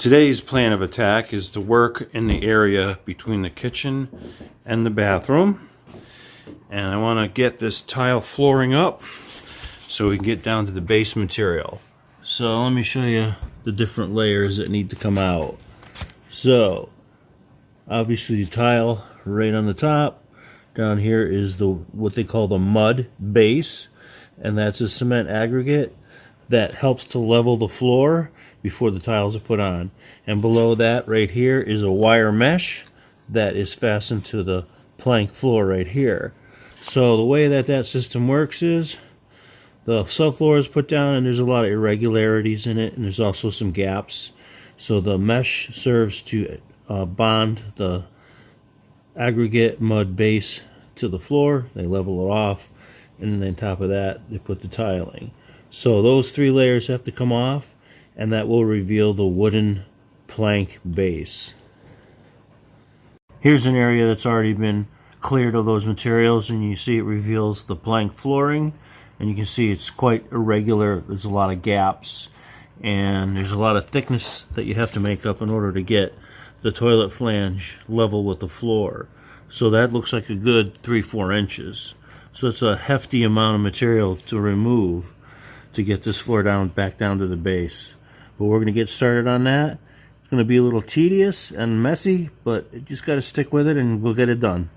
Today's plan of attack is to work in the area between the kitchen and the bathroom. And I want to get this tile flooring up so we can get down to the base material. So let me show you the different layers that need to come out. So obviously the tile right on the top. Down here is what they call the mud base, and that's a cement aggregate that helps to level the floor before the tiles are put on. And below that right here is a wire mesh that is fastened to the plank floor right here. So the way that system works is the subfloor is put down and there's a lot of irregularities in it, and there's also some gaps. So the mesh serves to bond the aggregate mud base to the floor. They level it off, and then on top of that they put the tiling. So those three layers have to come off, and that will reveal the wooden plank base. Here's an area that's already been cleared of those materials, and you see it reveals the plank flooring, and you can see it's quite irregular. There's a lot of gaps, and there's a lot of thickness that you have to make up in order to get the toilet flange level with the floor. So that looks like a good 3-4 inches. So it's a hefty amount of material to remove to get this floor back down to the base. But we're going to get started on that. It's going to be a little tedious and messy, but you just got to stick with it and we'll get it done.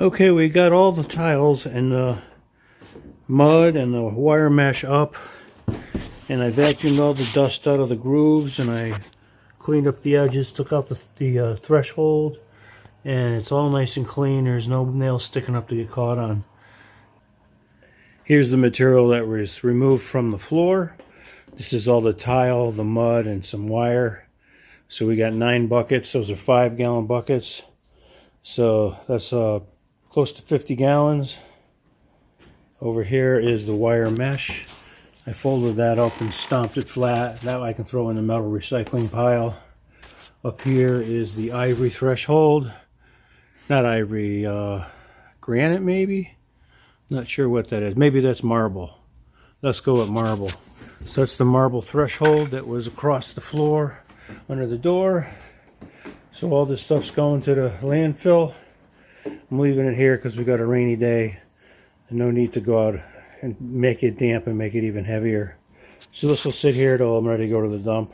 Okay, we got all the tiles and the mud and the wire mesh up, and I vacuumed all the dust out of the grooves, and I cleaned up the edges, took out the threshold, and it's all nice and clean. There's no nails sticking up to get caught on. Here's the material that was removed from the floor. This is all the tile, the mud, and some wire. So we got 9 buckets. Those are 5-gallon buckets. So that's close to 50 gallons. Over here is the wire mesh. I folded that up and stomped it flat. That way I can throw in the metal recycling pile. Up here is the ivory threshold. Not ivory, granite maybe? Not sure what that is. Maybe that's marble. Let's go with marble. So that's the marble threshold that was across the floor under the door. So all this stuff's going to the landfill. I'm leaving it here because we got a rainy day and no need to go out and make it damp and make it even heavier. So this will sit here till I'm ready to go to the dump.